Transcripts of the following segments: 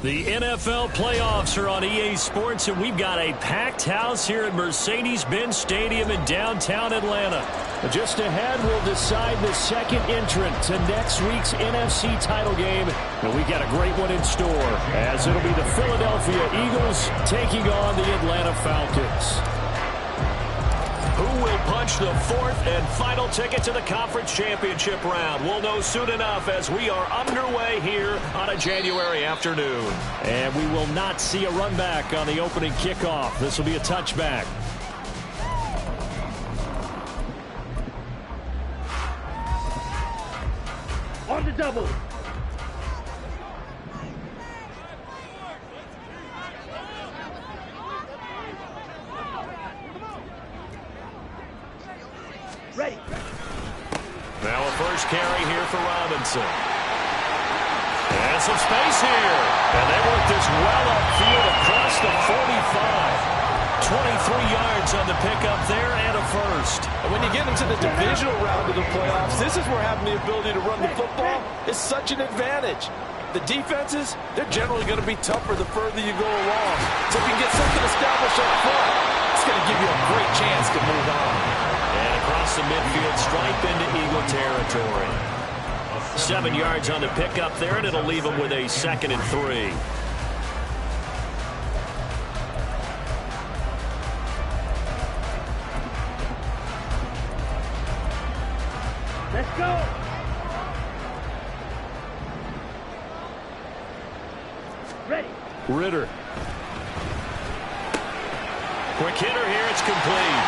The NFL playoffs are on EA Sports, and we've got a packed house here at Mercedes-Benz Stadium in downtown Atlanta. Just ahead, we'll decide the second entrant to next week's NFC title game, and we've got a great one in store, as it'll be the Philadelphia Eagles taking on the Atlanta Falcons. Who will punch the fourth and final ticket to the conference championship round? We'll know soon enough as we are underway here on a January afternoon. And we will not see a run back on the opening kickoff. This will be a touchback. On the double. Ready. Now a first carry here for Robinson. And some space here. And they work this well upfield across the 45. 23 yards on the pickup there and a first. And when you get into the divisional round of the playoffs, this is where having the ability to run the football is such an advantage. The defenses, they're generally going to be tougher the further you go along. So if you can get something established up front, it's going to give you a great chance to move on. And across the midfield, stripe into Eagle territory. 7 yards on the pickup there, and it'll leave them with a 2nd and 3. Let's go. Ready. Ritter. Quick hitter here, it's complete.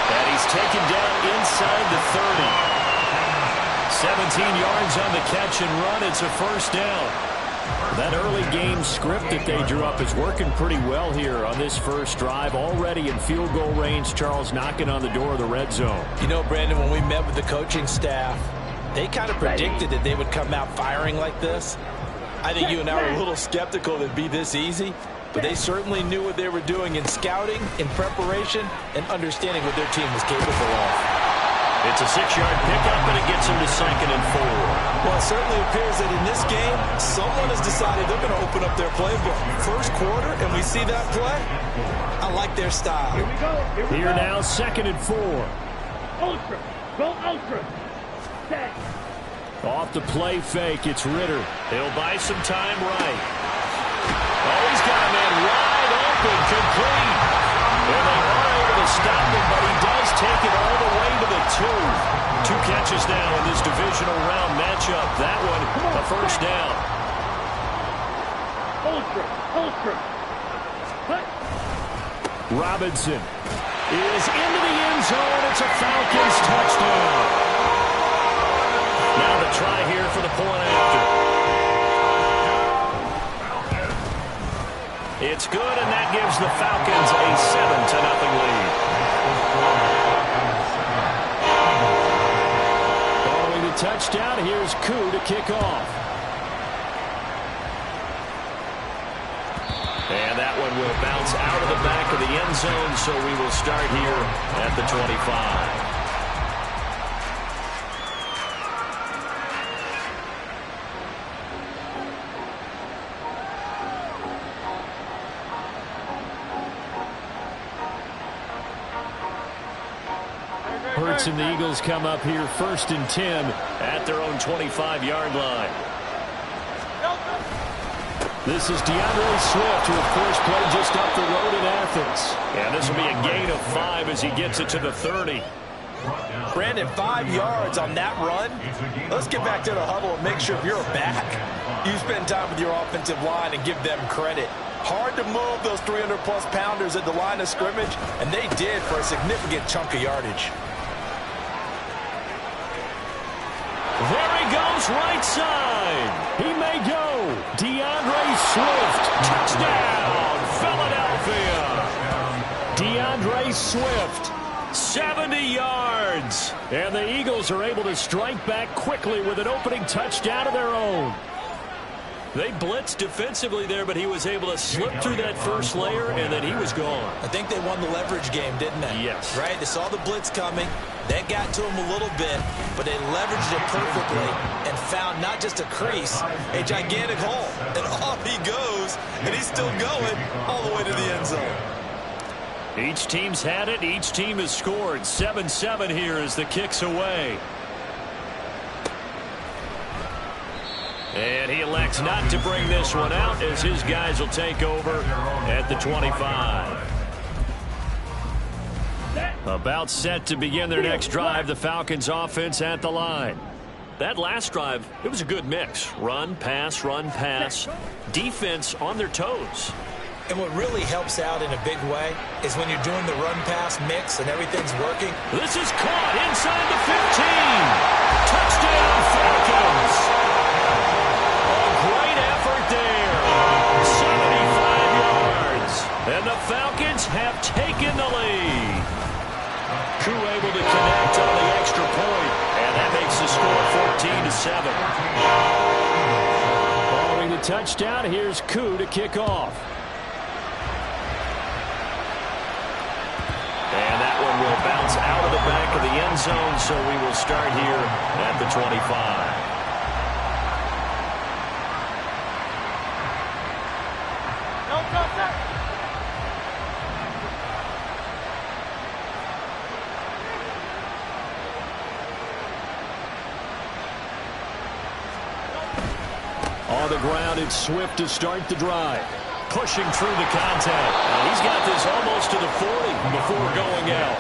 And he's taken down inside the 30. 17 yards on the catch and run. It's a first down. That early game script that they drew up is working pretty well here on this first drive. Already in field goal range, Charles knocking on the door of the red zone. You know, Brandon, when we met with the coaching staff, they kind of predicted that they would come out firing like this. I think you and I were a little skeptical that it'd be this easy. But they certainly knew what they were doing in scouting, in preparation, and understanding what their team was capable of. It's a 6-yard pickup, and it gets them to 2nd and 4. Well, it certainly appears that in this game, someone has decided they're going to open up their playbook. First quarter, and we see that play. I like their style. Here we go. Here now, 2nd and 4. Ultra. Go ultra. Set. Off the play fake, it's Ritter. He'll buy some time right. Oh, he's got a man wide open, complete. And they are able to stop him, but he does take it all the way to the 2. 2 catches now in this divisional round matchup. That one, a first down. Ultra. Ultra. Cut. Robinson is into the end zone. It's a Falcons touchdown. Now the try here for the point after. It's good, and that gives the Falcons a 7-0 lead. Following the touchdown, here's Koo to kick off. And that one will bounce out of the back of the end zone, so we will start here at the 25. Hurts and the Eagles come up here 1st and 10 at their own 25-yard line. This is DeAndre Swift, who, of course, played just up the road in Athens. And this will be a gain of 5 as he gets it to the 30. Brandon, 5 yards on that run. Let's get back to the huddle and make sure if you're back, you spend time with your offensive line and give them credit. Hard to move those 300-plus pounders at the line of scrimmage, and they did for a significant chunk of yardage. There he goes, right side. He may go. DeAndre Swift, touchdown, Philadelphia. DeAndre Swift, 70 yards. And the Eagles are able to strike back quickly with an opening touchdown of their own. They blitzed defensively there, but he was able to slip through that first layer, and then he was gone. I think they won the leverage game, didn't they? Yes. Right? They saw the blitz coming. That got to him a little bit, but they leveraged it perfectly and found not just a crease, a gigantic hole. And off he goes, and he's still going all the way to the end zone. Each team's had it. Each team has scored. 7-7 here as the kick's away. And he elects not to bring this one out as his guys will take over at the 25. About set to begin their next drive, the Falcons offense at the line. That last drive, it was a good mix. Run, pass, defense on their toes. And what really helps out in a big way is when you're doing the run-pass mix and everything's working. This is caught inside the 15. Touchdown, Falcons. Great effort there. 75 yards. And the Falcons have taken the lead. Crew able to connect on the extra point. And that makes the score 14-7. Following the touchdown, here's Koo to kick off. And that one will bounce out of the back of the end zone, so we will start here at the 25. On the ground, it's Swift to start the drive. Pushing through the contact. He's got this almost to the 40 before going out.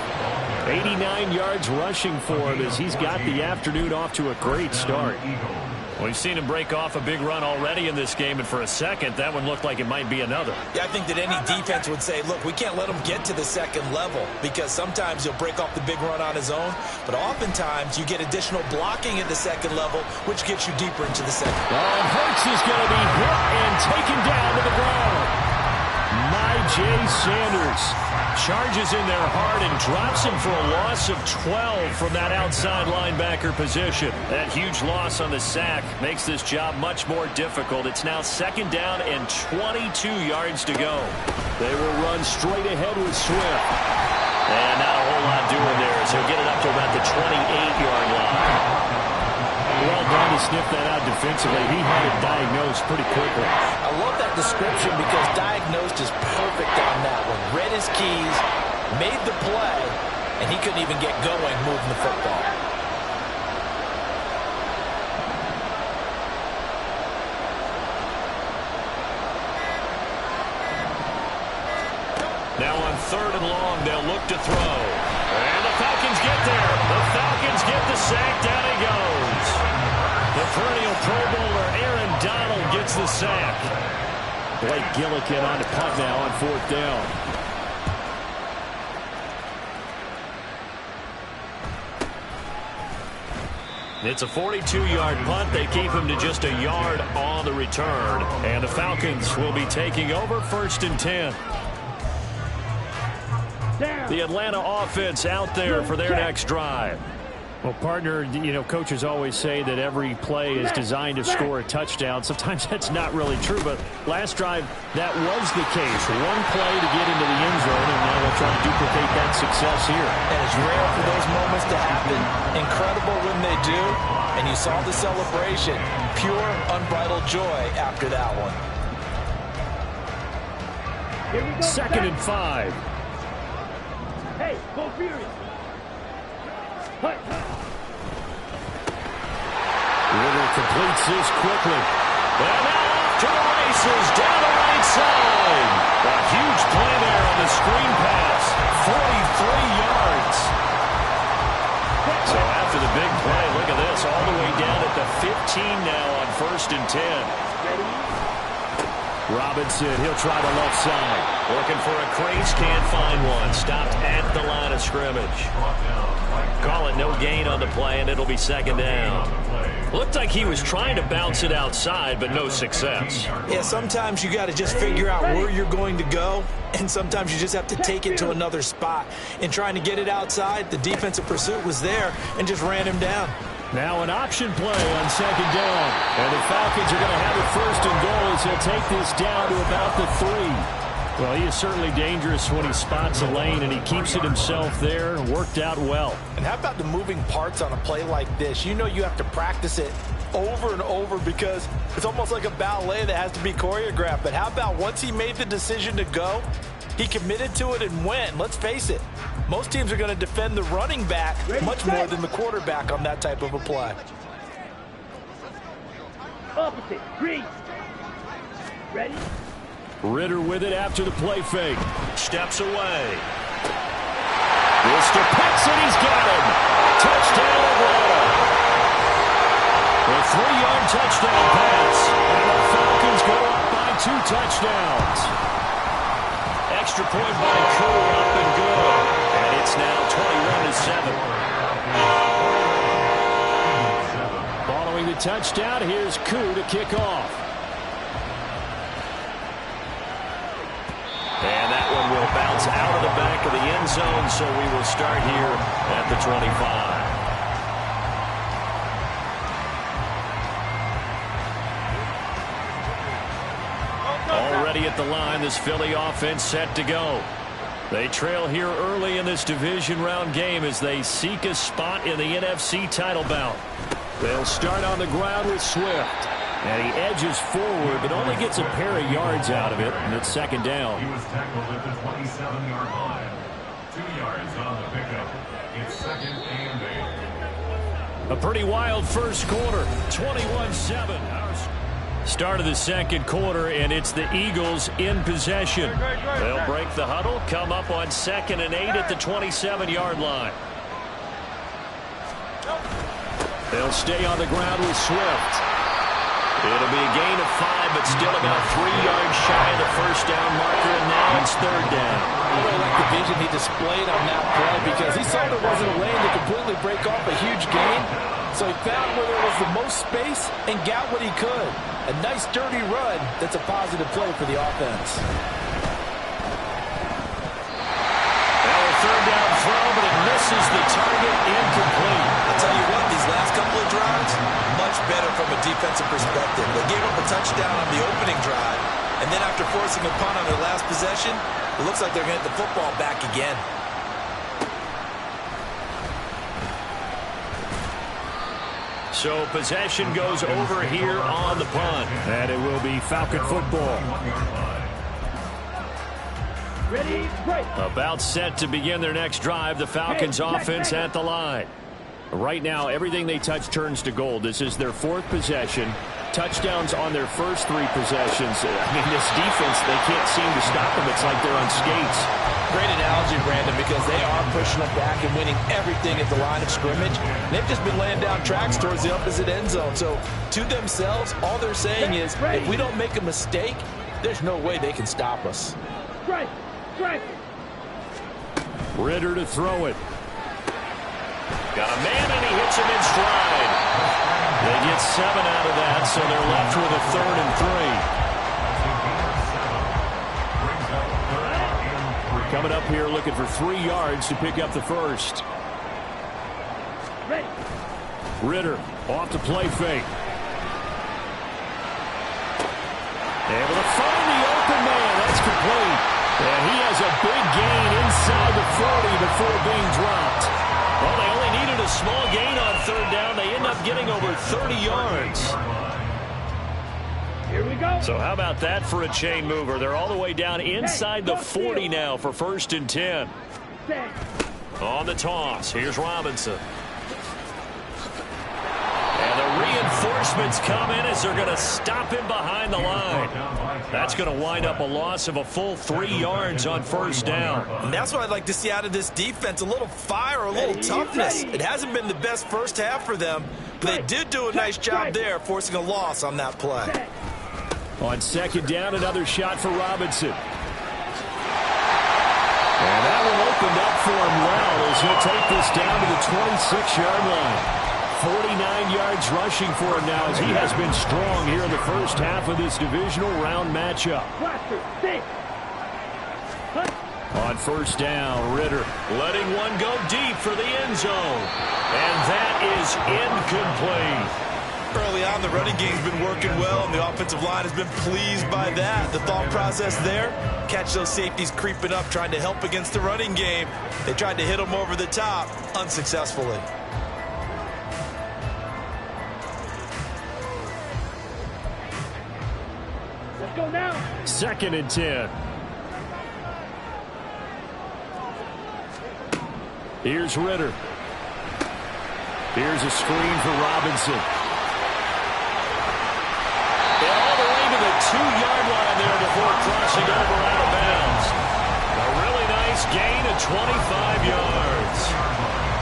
89 yards rushing for him as he's got the afternoon off to a great start. We've seen him break off a big run already in this game, and for a second, that one looked like it might be another. Yeah, I think that any defense would say, look, we can't let him get to the second level because sometimes he'll break off the big run on his own, but oftentimes you get additional blocking at the second level, which gets you deeper into the second. Oh, Hurts is going to be hit and taken down to the ground. Myjai Sanders charges in there hard and drops him for a loss of 12 from that outside linebacker position. That huge loss on the sack makes this job much more difficult. It's now second down and 22 yards to go. They will run straight ahead with Swift. And not a whole lot doing there, so he'll get it up to about the 28-yard line. Well done to sniff that out defensively. He had it diagnosed pretty quickly. I love that description because diagnosed is perfect on that one. Read his keys, made the play, and he couldn't even get going moving the football. Now on 3rd and long, they'll look to throw. And the Falcons get there. The Falcons get the sack. Down he goes. The perennial Pro Bowler Aaron Donald gets the sack. Blake Gillikin on the punt now on 4th down. It's a 42-yard punt. They keep him to just a yard on the return. And the Falcons will be taking over 1st and 10. The Atlanta offense out there for their next drive. Well, partner, you know, coaches always say that every play is designed to score a touchdown. Sometimes that's not really true, but last drive, that was the case. One play to get into the end zone, and now they'll try to duplicate that success here. And it's rare for those moments to happen. Incredible when they do, and you saw the celebration. Pure, unbridled joy after that one. 2nd and 5. Hey, go Fury. Ritter completes this quickly. And now off to the races down the right side. A huge play there on the screen pass. 43 yards. So after the big play, look at this. All the way down at the 15 now on 1st and 10. Robinson, he'll try the left side. Looking for a crease, can't find one. Stopped at the line of scrimmage. Call it no gain on the play, and it'll be second down. Looked like he was trying to bounce it outside, but no success. Yeah, sometimes you got to just figure out where you're going to go, and sometimes you just have to take it to another spot. In trying to get it outside, the defensive pursuit was there and just ran him down. Now an option play on second down. And the Falcons are going to have it first and goal as he'll take this down to about the 3. Well, he is certainly dangerous when he spots a lane, and he keeps it himself there. Worked out well. And how about the moving parts on a play like this? You know you have to practice it over and over because it's almost like a ballet that has to be choreographed. But how about once he made the decision to go, he committed to it and went. Let's face it, most teams are going to defend the running back much more than the quarterback on that type of a play. Opposite. Green. Ready? Ritter with it after the play fake. Steps away. Mr. Pitts, and he's got him. Touchdown, Atlanta. A 3-yard touchdown pass. And the Falcons go up by 2 touchdowns. Extra point by Koo, up and good. And it's now 21-7. Following the touchdown, here's Koo to kick off. And that one will bounce out of the back of the end zone, so we will start here at the 25. Already at the line, this Philly offense set to go. They trail here early in this division round game as they seek a spot in the NFC title bout. They'll start on the ground with Swift. And he edges forward, but only gets a pair of yards out of it, and it's second down. He was tackled at the 27-yard line. 2 yards on the pickup. It's second and 8. A pretty wild first quarter, 21-7. Start of the second quarter, and it's the Eagles in possession. They'll break the huddle, come up on 2nd and 8 at the 27-yard line. They'll stay on the ground with Swift. It'll be a gain of 5, but still about 3 yards shy of the first down marker, and now it's third down. I really like the vision he displayed on that play because he saw there wasn't a lane to completely break off a huge gain. So he found where there was the most space and got what he could. A nice, dirty run that's a positive play for the offense. Now a third down throw, but it misses the target, incomplete. I'll tell you what, these last couple of drives, much better from a defensive perspective. They gave up a touchdown on the opening drive, and then after forcing a punt on their last possession, it looks like they're going to get the football back again. So possession goes over here on the punt. And it will be Falcon football. Ready, break. About set to begin their next drive. The Falcons offense at the line. Right now, everything they touch turns to gold. This is their 4th possession. Touchdowns on their first 3 possessions. I mean, this defense, they can't seem to stop them. It's like they're on skates. Great analogy, Brandon, because they are pushing them back and winning everything at the line of scrimmage. They've just been laying down tracks towards the opposite end zone. So to themselves, all they're saying is, if we don't make a mistake, there's no way they can stop us. Strike. Strike. Ritter to throw it. Got a man, and he hits him in stride. They get 7 out of that, so they're left with a 3rd and 3. Coming up here looking for 3 yards to pick up the first. Ready. Ritter off to play fake. Able to find the open man. That's complete. And he has a big gain inside the 40 before being dropped. Well, they only needed a small gain on third down. They end up getting over 30 yards. Here we go. So how about that for a chain mover? They're all the way down inside the 40 now for 1st and 10. On the toss, here's Robinson. And the reinforcements come in as they're going to stop him behind the line. That's going to wind up a loss of a full 3 yards on first down. And that's what I'd like to see out of this defense, a little fire, a little toughness. It hasn't been the best first half for them, but they did do a nice job there forcing a loss on that play. On second down, another shot for Robinson. And that one opened up for him well as he'll take this down to the 26-yard line. 49 yards rushing for him now as he has been strong here in the first half of this divisional round matchup. On first down, Ritter letting one go deep for the end zone. And that is incomplete. Early on, the running game's been working well, and the offensive line has been pleased by that. The thought process there, catch those safeties creeping up, trying to help against the running game. They tried to hit them over the top, unsuccessfully. Let's go now. 2nd and 10. Here's Ritter. Here's a screen for Robinson. And all the way to the 2-yard line there before crossing over out of bounds. A really nice gain of 25 yards.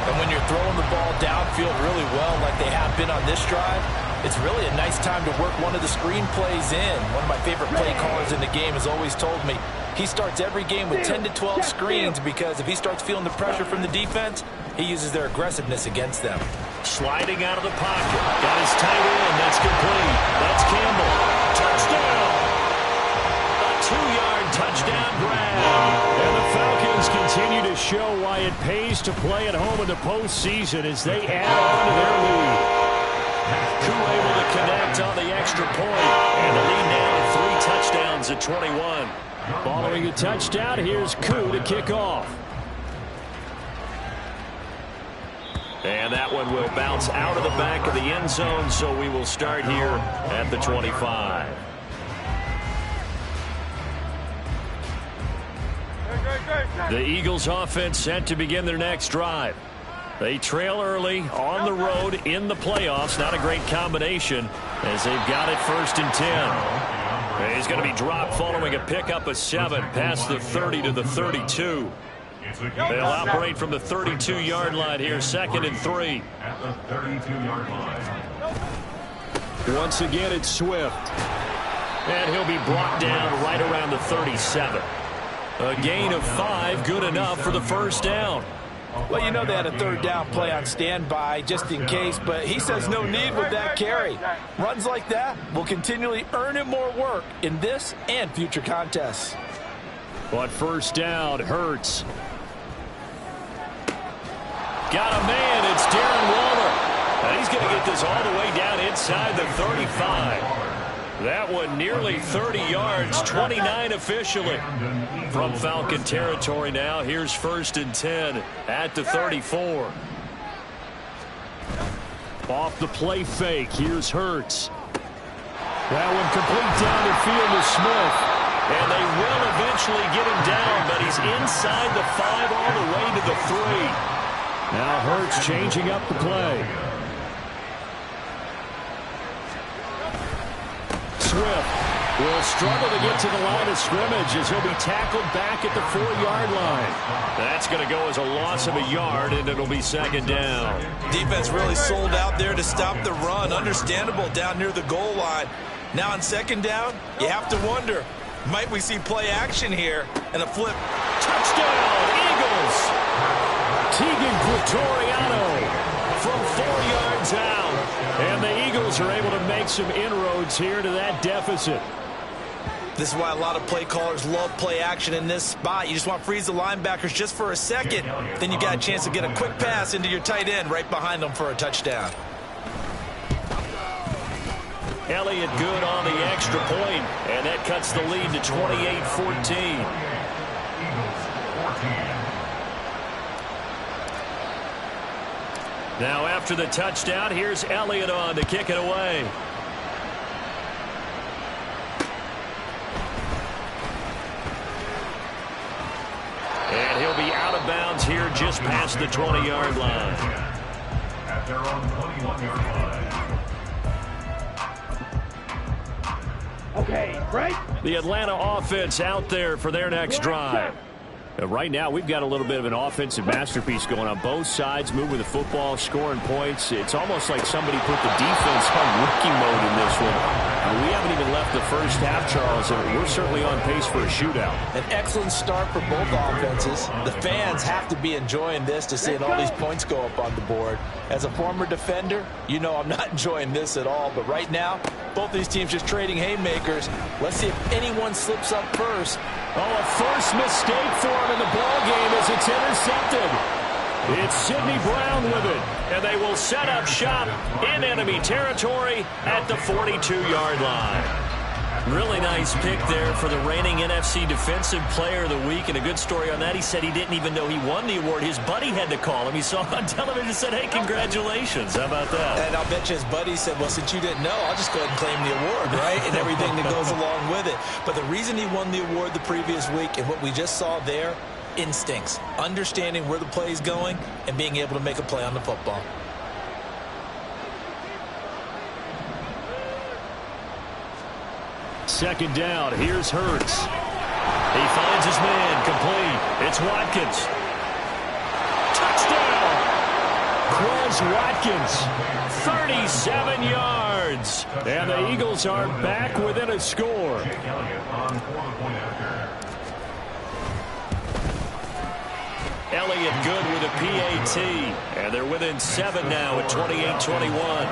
And when you're throwing the ball downfield really well like they have been on this drive, it's really a nice time to work one of the screen plays in. One of my favorite play callers in the game has always told me he starts every game with 10 to 12 screens because if he starts feeling the pressure from the defense, he uses their aggressiveness against them. Sliding out of the pocket. Got his tight end. That's complete. That's Campbell. Touchdown. A 2-yard touchdown grab. And the Falcons continue to show why it pays to play at home in the postseason as they add on to their lead. Koo able to connect on the extra point. And the lead now at 3 touchdowns at 21. Following a touchdown, here's Koo to kick off. And that one will bounce out of the back of the end zone, so we will start here at the 25. The Eagles offense set to begin their next drive. They trail early on the road in the playoffs. Not a great combination as they've got it 1st and 10. He's going to be dropped following a pickup of 7 past the 30 to the 32. They'll operate from the 32-yard line here, 2nd and 3. At the 32-yard line. Once again, it's Swift. And he'll be brought down right around the 37. A gain of 5, good enough for the first down. Well, you know they had a 3rd down play on standby just in case, but he says no need with that carry. Runs like that will continually earn him more work in this and future contests. But first down, Hurts. Got a man, it's Darren Waller. And he's going to get this all the way down inside the 35. That one nearly 30 yards, 29 officially. From Falcon territory now, here's 1st and 10 at the 34. Off the play fake, here's Hurts. That one complete down the field to Smith. And they will eventually get him down, but he's inside the 5 all the way to the 3. Now Hurts changing up the play. Swift will struggle to get to the line of scrimmage as he'll be tackled back at the 4-yard line. That's going to go as a loss of a yard, and it'll be 2nd down. Defense really sold out there to stop the run. Understandable down near the goal line. Now on 2nd down, you have to wonder, might we see play action here and a flip? Touchdown, Eagles! Tegan Pretoriano from 4 yards out. And the Eagles are able to make some inroads here to that deficit. This is why a lot of play callers love play action in this spot. You just want to freeze the linebackers just for a second. Then you got a chance to get a quick pass into your tight end right behind them for a touchdown. Elliott good on the extra point, and that cuts the lead to 28-14. Now after the touchdown, here's Elliott on to kick it away. And he'll be out of bounds here just past the 20-yard line. At their own 21-yard line. Okay, right? The Atlanta offense out there for their next drive. Right now, we've got a little bit of an offensive masterpiece going on both sides, moving the football, scoring points. It's almost like somebody put the defense on rookie mode in this one. We haven't even left the first half, Charles, and we're certainly on pace for a shootout. An excellent start for both offenses. The fans have to be enjoying this to seeing all these points go up on the board. As a former defender, you know I'm not enjoying this at all. But right now, both these teams just trading haymakers. Let's see if anyone slips up first. Oh, a first mistake for him in the ball game as it's intercepted. It's Sidney Brown with it, and they will set up shop in enemy territory at the 42-yard line. Really nice pick there for the reigning NFC Defensive Player of the Week, and a good story on that. He said he didn't even know he won the award. His buddy had to call him. He saw him on television and said, hey, congratulations. How about that? And I'll bet you his buddy said, well, since you didn't know, I'll just go ahead and claim the award, right? And everything that goes along with it. But the reason he won the award the previous week and what we just saw there, instincts, understanding where the play is going and being able to make a play on the football. Second down, here's Hurts. He finds his man, complete. It's Watkins. Touchdown! Quez Watkins, 37 yards. And the Eagles are back within a score. Elliott good with a PAT. And they're within 7 now at 28-21.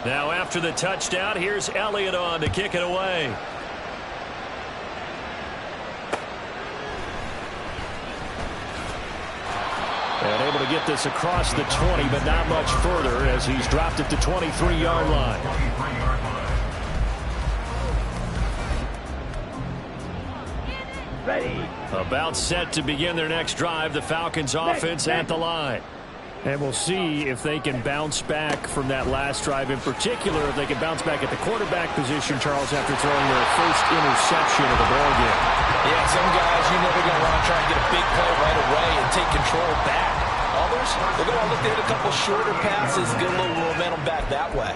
Now after the touchdown, here's Elliott on to kick it away. And able to get this across the 20, but not much further as he's dropped it to 23-yard line. Ready. About set to begin their next drive, the Falcons offense at the line. And we'll see if they can bounce back from that last drive. In particular, if they can bounce back at the quarterback position, Charles, after throwing their first interception of the ball game. Yeah, some guys, you know they're going to want to try and get a big play right away and take control back. Others, they're going to look to hit a couple shorter passes, get a little momentum back that way.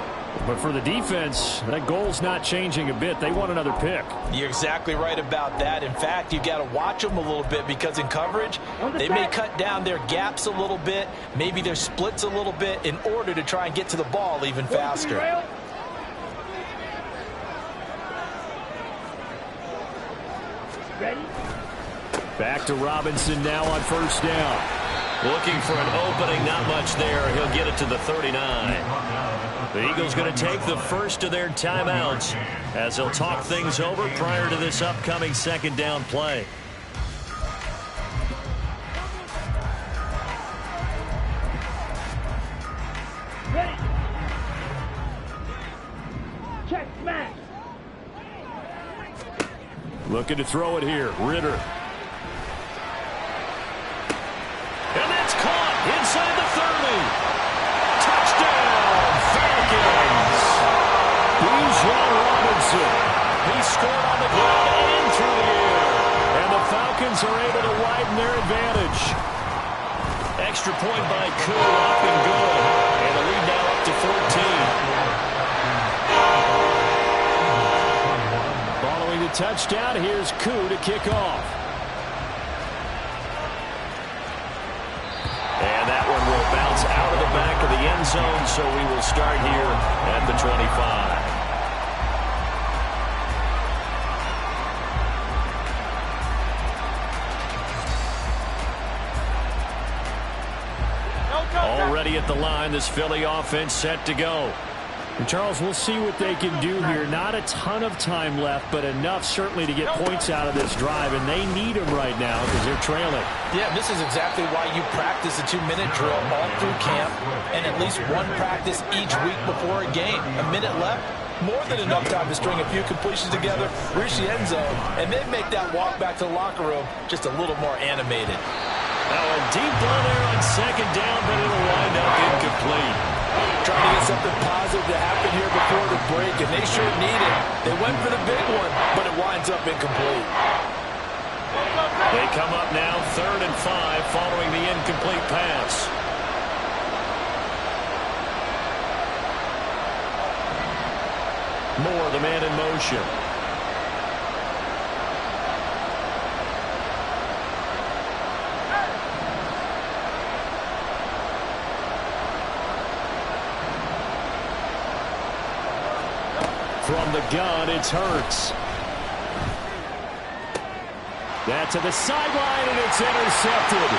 But for the defense, that goal's not changing a bit. They want another pick. You're exactly right about that. In fact, you got to watch them a little bit because in coverage, they may cut down their gaps a little bit, maybe their splits a little bit in order to try and get to the ball even faster. Ready. Back to Robinson now on first down. Looking for an opening, not much there. He'll get it to the 39. The Eagles going to take the first of their timeouts as they'll talk things over prior to this upcoming second down play. Ready. Check smash. Looking to throw it here. Ritter. And that's caught inside the 30. Touchdown, Falcons. Divisional Robinson. He scored on the ground and through the air. And the Falcons are able to widen their advantage. Extra point by Koo, up and good. And the lead now up to 14. Following the touchdown, here's Koo to kick off. And that one will bounce out of the back of the end zone, so we will start here at the 25. Already at the line, this Philly offense set to go. And Charles, we'll see what they can do here. Not a ton of time left, but enough certainly to get points out of this drive, and they need them right now because they're trailing. Yeah, this is exactly why you practice a 2-minute drill all through camp and at least one practice each week before a game. A minute left, more than enough time to string a few completions together, reach the end zone, and then make that walk back to the locker room just a little more animated. Now a deep ball there on second down, but it'll wind up incomplete. Trying to get something positive to happen here before the break, and they sure need it. They went for the big one, but it winds up incomplete. They come up now 3rd and 5 following the incomplete pass. Moore, the man in motion. From the gun, it's Hurts. That's to the sideline, and it's intercepted.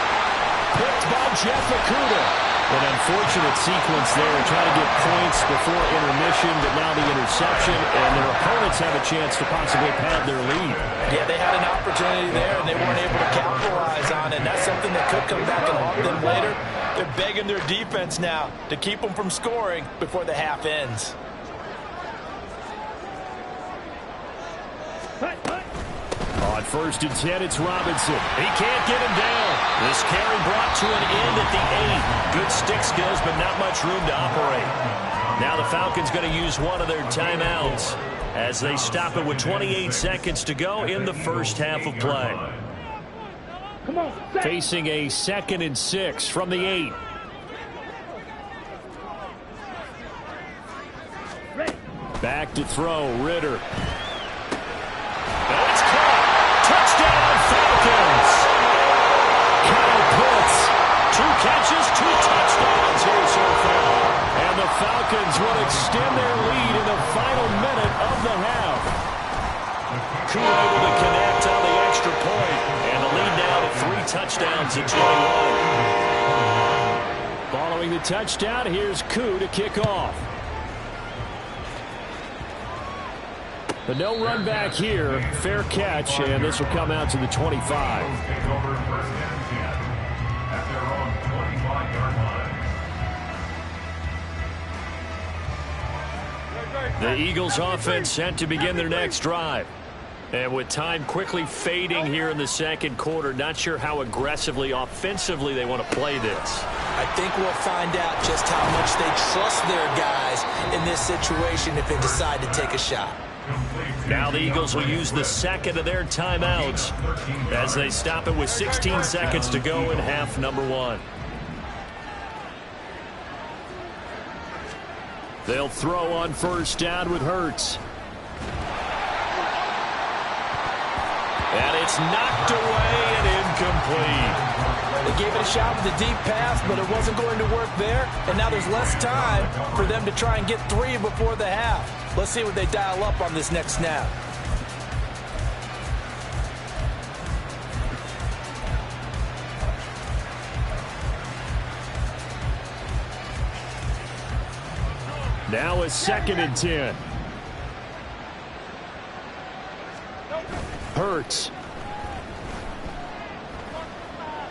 Picked by Jeff Okudah. An unfortunate sequence there, trying to get points before intermission, but now the interception, and their opponents have a chance to possibly pad their lead. Yeah, they had an opportunity there, and they weren't able to capitalize on it. And that's something that could come back and haunt them later. They're begging their defense now to keep them from scoring before the half ends. On 1st and 10, it's Robinson. He can't get him down. This carry brought to an end at the 8. Good stick skills, but not much room to operate. Now the Falcons going to use one of their timeouts as they stop it with 28 seconds to go in the first half of play. Come on, facing a 2nd and 6 from the 8. Back to throw, Ritter. It's caught. Touchdown, Falcons. Kyle Pitts, 2 catches, 2 touchdowns here so far. And the Falcons will extend their lead in the final minute of the half. Koo able to connect on the extra point, and the lead now to 3 touchdowns at 21. Following the touchdown, here's Koo to kick off. But no run back here. Fair catch, and this will come out to the 25. Take over 1st and 10 at their own 25-yard line. The Eagles offense set to begin their next drive. And with time quickly fading here in the second quarter, not sure how aggressively, offensively they want to play this. I think we'll find out just how much they trust their guys in this situation if they decide to take a shot. Now the Eagles will use the 2nd of their timeouts as they stop it with 16 seconds to go in half number 1. They'll throw on 1st down with Hurts. And it's knocked away and incomplete. They gave it a shot with a deep pass, but it wasn't going to work there. And now there's less time for them to try and get 3 before the half. Let's see what they dial up on this next snap. Now a 2nd and 10. Hurts.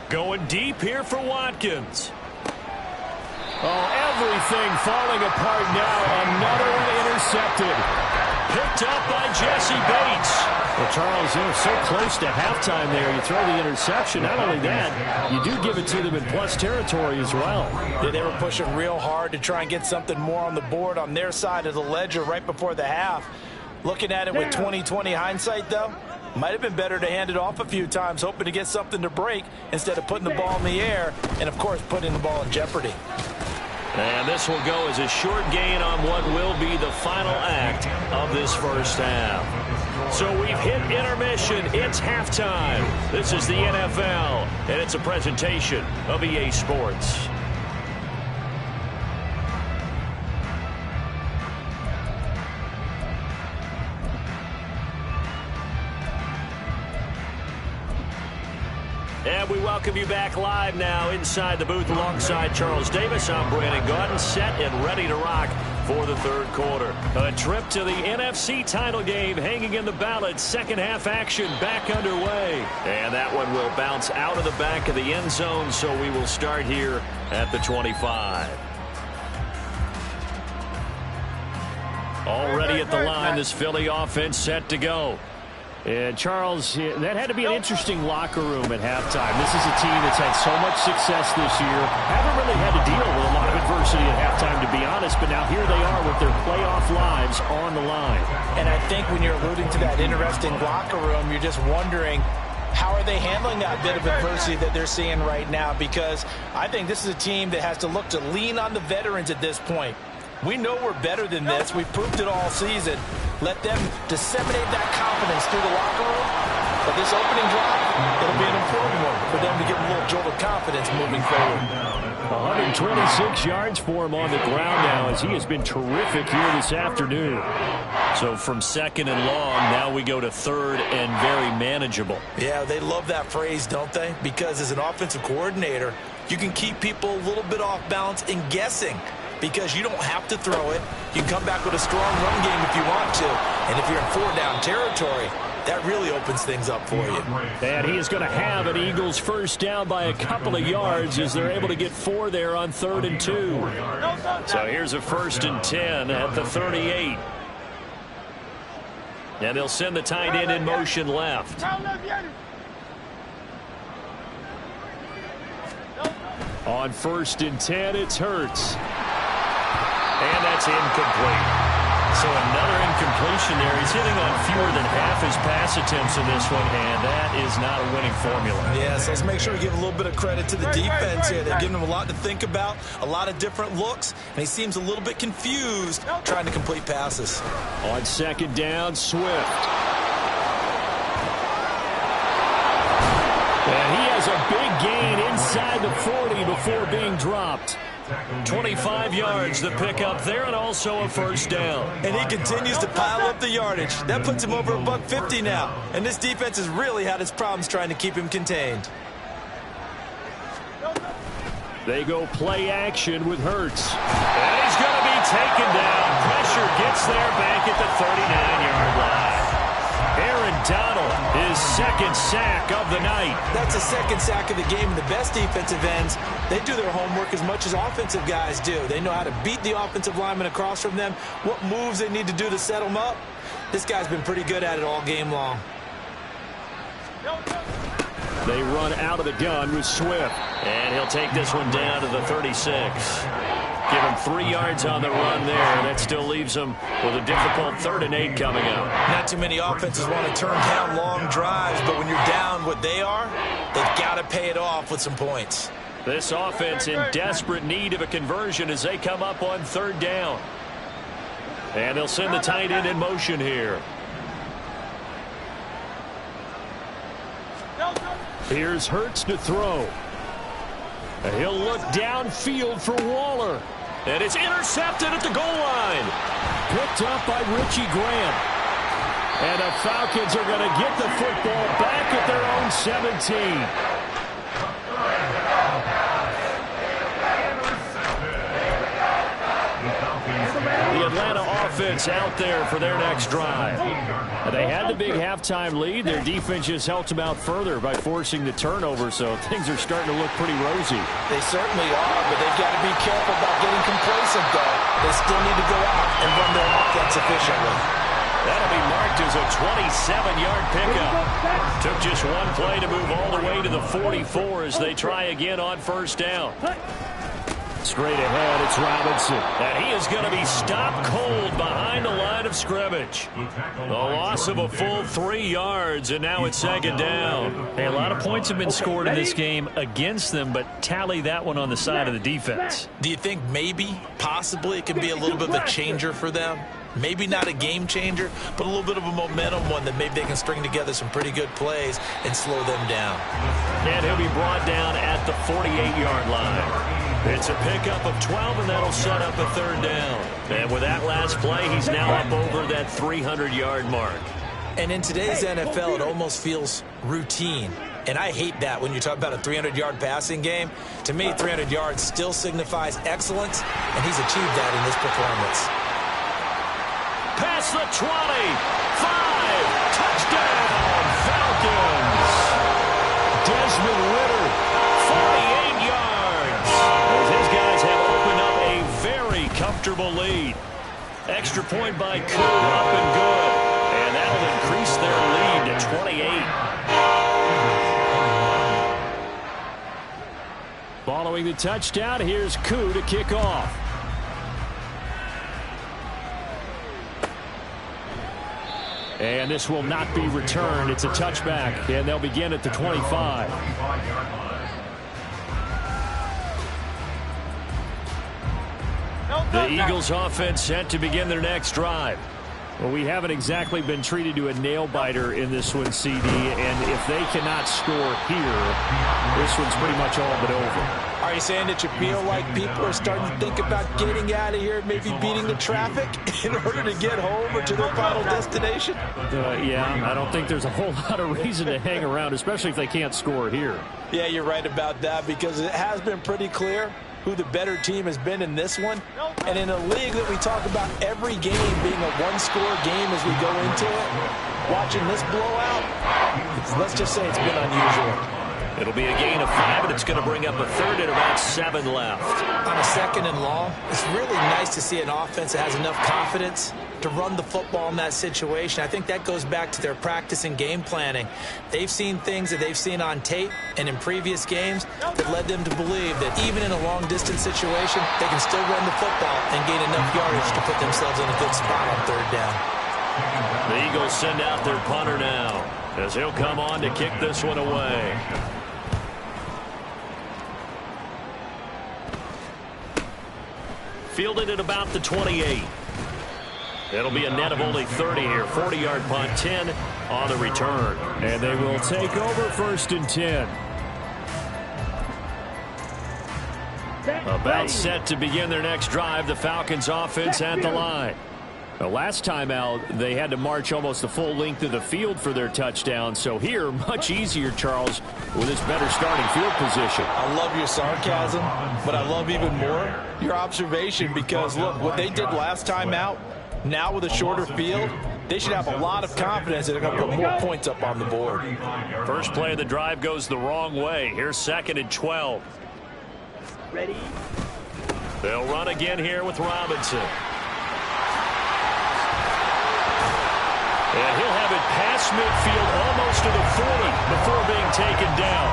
Going deep here for Watkins. Oh, everything falling apart now. Another one intercepted. Picked up by Jesse Bates. Well, Charles, they're so close to halftime there. You throw the interception. Not only that, you do give it to them in plus territory as well. Yeah, they were pushing real hard to try and get something more on the board on their side of the ledger right before the half. Looking at it with 20/20 hindsight, though, might have been better to hand it off a few times, hoping to get something to break instead of putting the ball in the air and, of course, putting the ball in jeopardy. And this will go as a short gain on what will be the final act of this first half. So we've hit intermission. It's halftime. This is the NFL, and it's a presentation of EA Sports. And we welcome you back live now inside the booth alongside Charles Davis. I'm Brandon Gaudin, set and ready to rock for the 3rd quarter. A trip to the NFC title game hanging in the balance. Second half action back underway. And that one will bounce out of the back of the end zone, so we will start here at the 25. Already at the line, this Philly offense set to go. And, Charles, that had to be an interesting locker room at halftime. This is a team that's had so much success this year. Haven't really had to deal with a lot of adversity at halftime, to be honest. But now here they are with their playoff lives on the line. And I think when you're alluding to that interesting locker room, you're just wondering, how are they handling that bit of adversity that they're seeing right now? Because I think this is a team that has to look to lean on the veterans at this point. We know we're better than this. We've proved it all season. Let them disseminate that confidence through the locker room. But this opening drive, it'll be an important one for them to get a little jolt of confidence moving forward. 126 yards for him on the ground now as he has been terrific here this afternoon. So from second and long, now we go to third and very manageable. Yeah, they love that phrase, don't they? Because as an offensive coordinator, you can keep people a little bit off balance and guessing because you don't have to throw it. You can come back with a strong run game if you want to. And if you're in four-down territory, that really opens things up for you. And he is going to have an Eagles first down by a couple of yards as they're able to get 4 there on 3rd and 2. So here's a 1st and 10 at the 38. And they'll send the tight end in motion left. On 1st and 10, it's Hurts. And that's incomplete. So another incompletion there. He's hitting on fewer than half his pass attempts in this one, and that is not a winning formula. Yeah, so let's make sure we give a little bit of credit to the defense here. They're giving him a lot to think about, a lot of different looks, and he seems a little bit confused trying to complete passes. On 2nd down, Swift. And he has a big gain inside the 40 before being dropped. 25 yards the pickup there, and also a 1st down. And he continues to pile up the yardage. That puts him over $150 now. And this defense has really had its problems trying to keep him contained. They go play action with Hurts. And he's going to be taken down. Pressure gets there back at the 39-yard line. Aaron Donald, his 2nd sack of the night. That's the 2nd sack of the game. And the best defensive ends, they do their homework as much as offensive guys do. They know how to beat the offensive lineman across from them, what moves they need to do to set them up. This guy's been pretty good at it all game long. They run out of the gun with Swift. And he'll take this one down to the 36. Give him 3 yards on the run there. That still leaves him with a difficult 3rd and 8 coming up. Not too many offenses want to turn down long drives, but when you're down what they are, they've got to pay it off with some points. This offense in desperate need of a conversion as they come up on 3rd down. And they'll send the tight end in motion here. Here's Hurts to throw. And he'll look downfield for Waller. And it's intercepted at the goal line. Picked up by Richie Graham. And the Falcons are going to get the football back at their own 17. The Atlanta offense out there for their next drive. They had the big halftime lead. Their defense just helped them out further by forcing the turnover, so things are starting to look pretty rosy. They certainly are, but they've got to be careful about getting complacent, though. They still need to go out and run their offense efficiently. That'll be marked as a 27-yard pickup. Took just one play to move all the way to the 44 as they try again on 1st down. Straight ahead, it's Robinson. And he is going to be stopped cold behind the line of scrimmage. The loss of a full 3 yards, and now it's 2nd down. Hey, a lot of points have been scored in this game against them, but tally that one on the side of the defense. Do you think maybe, possibly, it could be a little bit of a changer for them? Maybe not a game changer, but a little bit of a momentum one that maybe they can string together some pretty good plays and slow them down. And he'll be brought down at the 48-yard line. It's a pickup of 12, and that'll set up a 3rd down. And with that last play, he's now up over that 300-yard mark. And in today's NFL, it almost feels routine. And I hate that when you talk about a 300-yard passing game. To me, 300 yards still signifies excellence, and he's achieved that in this performance. Past the 20, 5, touchdown, Falcons. Desmond Ritter, 48 yards. As his guys have opened up a very comfortable lead. Extra point by Koo, up and good. And that'll increase their lead to 28. Following the touchdown, here's Koo to kick off. And this will not be returned. It's a touchback, and they'll begin at the 25. The Eagles offense set to begin their next drive. Well, we haven't exactly been treated to a nail-biter in this one, CD, and if they cannot score here, this one's pretty much all but over. Are you saying that you feel like people are starting to think about getting out of here, maybe beating the traffic in order to get home or to their final destination? Yeah, I don't think there's a whole lot of reason to hang around, especially if they can't score here. Yeah, you're right about that, because it has been pretty clear who the better team has been in this one. And in a league that we talk about every game being a one-score game as we go into it, watching this blowout, let's just say it's been unusual. It'll be a gain of 5, and it's going to bring up a third and about 7 left. On a 2nd and long, it's really nice to see an offense that has enough confidence to run the football in that situation. I think that goes back to their practice and game planning. They've seen things that they've seen on tape and in previous games that led them to believe that even in a long-distance situation, they can still run the football and gain enough yardage to put themselves in a good spot on 3rd down. The Eagles send out their punter now, as he'll come on to kick this one away. Fielded at about the 28. It'll be a net of only 30 here. 40-yard punt, 10 on the return. And they will take over 1st and 10. About set to begin their next drive. The Falcons offense at the line. The last time out, they had to march almost the full length of the field for their touchdown. So here, much easier, Charles, with this better starting field position. I love your sarcasm, but I love even more your observation, because, look, what they did last time out, now with a shorter field, they should have a lot of confidence that they're going to put more points up on the board. First play of the drive goes the wrong way. Here's 2nd and 12. Ready? They'll run again here with Robinson. And he'll have it past midfield almost to the 40 before being taken down.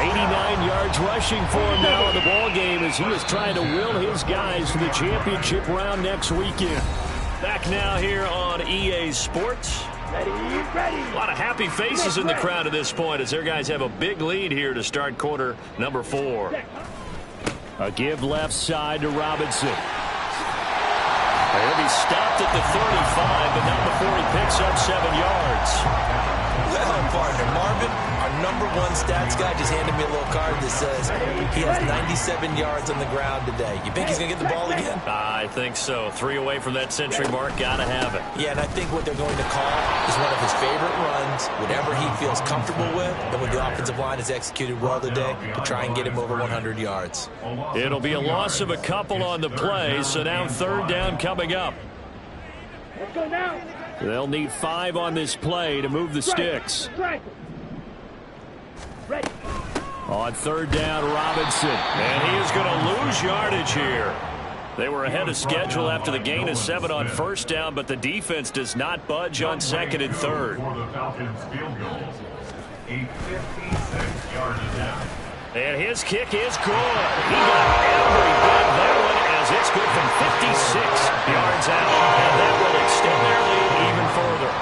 89 yards rushing for him now in the ball game as he is trying to will his guys to the championship round next weekend. Back now here on EA Sports. Ready? A lot of happy faces in the crowd at this point as their guys have a big lead here to start quarter number 4. A give left side to Robinson. He'll be stopped at the 35, but not before he picks up 7 yards. Well, partner, Marvin, our #1 stats guy just handed me a little card that says he has 97 yards on the ground today. You think he's going to get the ball again? I think so. 3 away from that century mark. Got to have it. Yeah, and I think what they're going to call is one of his favorite runs, whatever he feels comfortable with, and when the offensive line has executed well today to try and get him over 100 yards. It'll be a loss of a couple on the play, so now 3rd down coming up. Let's go now. They'll need 5 on this play to move the sticks. Ready. On 3rd down, Robinson. And he is going to lose yardage here. They were ahead of schedule after the gain of 7 on 1st down, but the defense does not budge on 2nd and 3rd. For the Falcons field goals, a 56-yard attempt. And his kick is good. He got every bit of that one as it's good from 56 yards out. And that will extend their lead even further.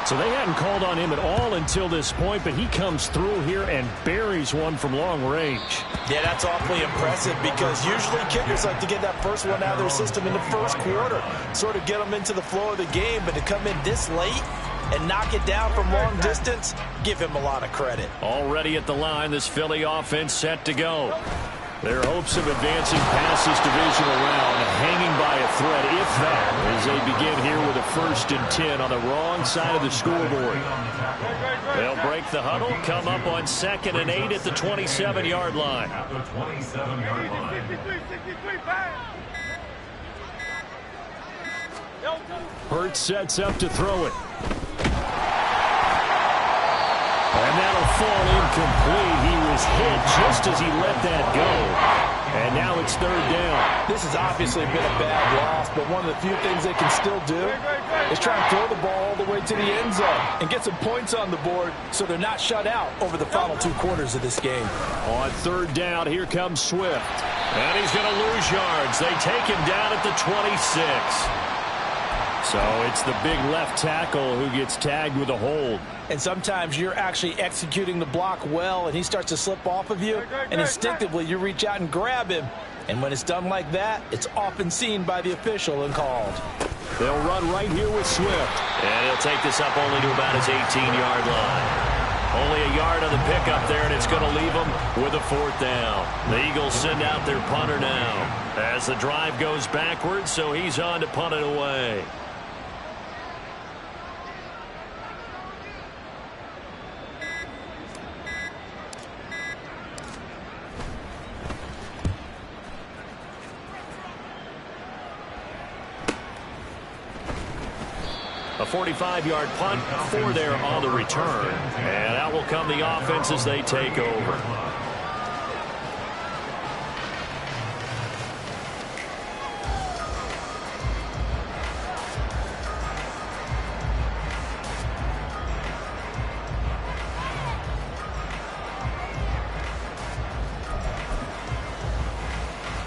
So they hadn't called on him at all until this point, but he comes through here and buries one from long range. Yeah, that's awfully impressive, because usually kickers like to get that first one out of their system in the first quarter, sort of get them into the flow of the game, but to come in this late and knock it down from long distance, give him a lot of credit. Already at the line, this Philly offense set to go. Their hopes of advancing past this divisional round hanging by a thread, if that, as they begin here with a 1st and 10 on the wrong side of the scoreboard. They'll break the huddle, come up on 2nd and 8 at the 27-yard line. At the 27-yard line. Hurts sets up to throw it. And that'll fall incomplete. He was hit just as he let that go. And now it's 3rd down. This has obviously been a bad loss, but one of the few things they can still do is try and throw the ball all the way to the end zone and get some points on the board so they're not shut out over the final 2 quarters of this game. On 3rd down, here comes Swift. And he's going to lose yards. They take him down at the 26. So it's the big left tackle who gets tagged with a hold. And sometimes you're actually executing the block well, and he starts to slip off of you, and instinctively you reach out and grab him. And when it's done like that, it's often seen by the official and called. They'll run right here with Swift. And he'll take this up only to about his 18-yard line. Only a yard on the pickup there, and it's going to leave them with a 4th down. The Eagles send out their punter now as the drive goes backwards, so he's on to punt it away. A 45-yard punt, 4 there on the return. And out will come the offense as they take over.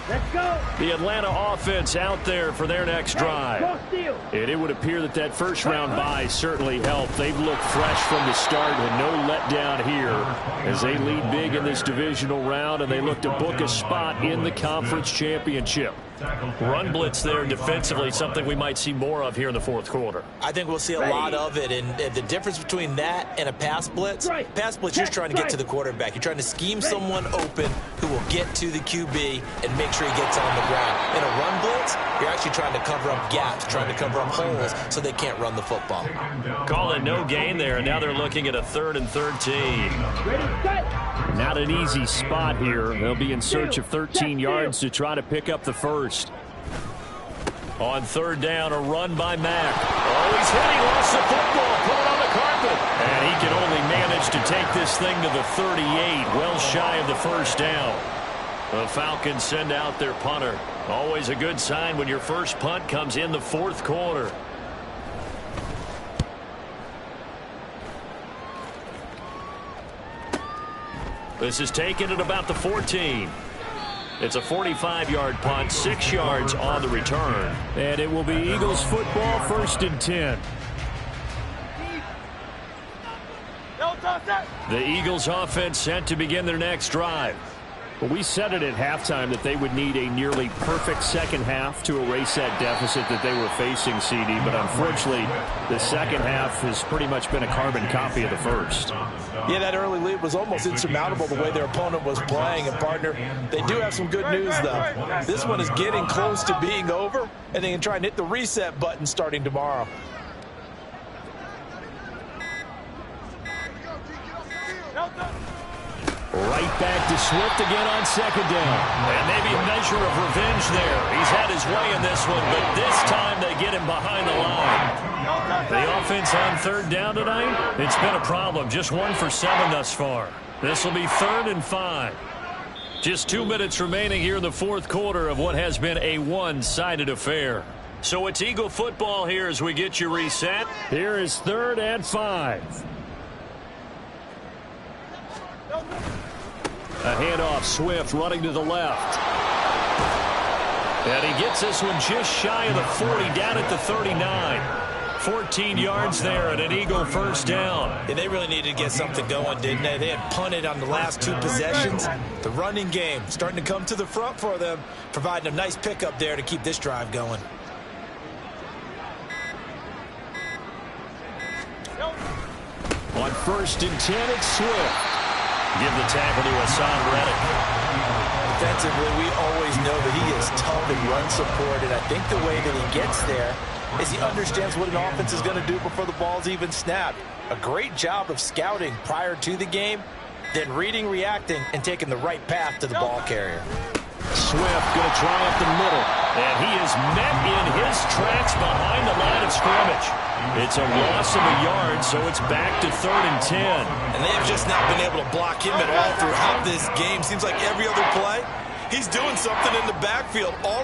Let's go. The Atlanta offense out there for their next drive. And it would appear that that first-round bye certainly helped. They've looked fresh from the start and no letdown here as they lead big in this divisional round, and they look to book a spot in the conference championship. Run blitz there defensively, something we might see more of here in the 4th quarter. I think we'll see a lot of it, and the difference between that and a pass blitz, you're trying to get to the quarterback. You're trying to scheme someone open who will get to the QB and make sure he gets on the ground. In a run blitz, you're actually trying to cover up gaps, trying to cover up holes so they can't run the football. Call it no gain there, and now they're looking at a 3rd and 13. Not an easy spot here. They'll be in search of 13 yards to try to pick up the first. On 3rd down, a run by Mack. Oh, he's hit. He lost the football. Put it on the carpet. And he can only manage to take this thing to the 38, well shy of the 1st down. The Falcons send out their punter. Always a good sign when your first punt comes in the 4th quarter. This is taken at about the 14. It's a 45-yard punt, 6 yards on the return. And it will be Eagles football, 1st and 10. The Eagles offense set to begin their next drive. Well, we said it at halftime that they would need a nearly perfect second half to erase that deficit that they were facing, CD. But unfortunately, the second half has pretty much been a carbon copy of the first. Yeah, that early lead was almost insurmountable the way their opponent was playing. And, partner, they do have some good news, though. This one is getting close to being over, and they can try and hit the reset button starting tomorrow. Right back to Swift again on 2nd down. And maybe a measure of revenge there. He's had his way in this one, but this time they get him behind the line. The offense on 3rd down tonight, it's been a problem. Just 1 for 7 thus far. This will be 3rd and 5. Just 2 minutes remaining here in the 4th quarter of what has been a one-sided affair. So it's Eagle football here as we get you reset. Here is 3rd and 5. A handoff, Swift running to the left. And he gets this one just shy of the 40, down at the 39. 14 yards there and an Eagle 1st down. Yeah, they really needed to get something going, didn't they? They had punted on the last 2 possessions. The running game starting to come to the front for them, providing a nice pickup there to keep this drive going. On 1st and 10, it's Swift. Give the tackle to Hassan Reddick. Defensively, we always know that he is tough in run support, and I think the way that he gets there is he understands what an offense is going to do before the ball's even snapped. A great job of scouting prior to the game, then reading, reacting, and taking the right path to the ball carrier. Swift going to try up the middle, and he is met in his tracks behind the line of scrimmage. It's a loss of a yard, so it's back to 3rd and 10. And they have just not been able to block him at all throughout this game. Seems like every other play, he's doing something in the backfield. All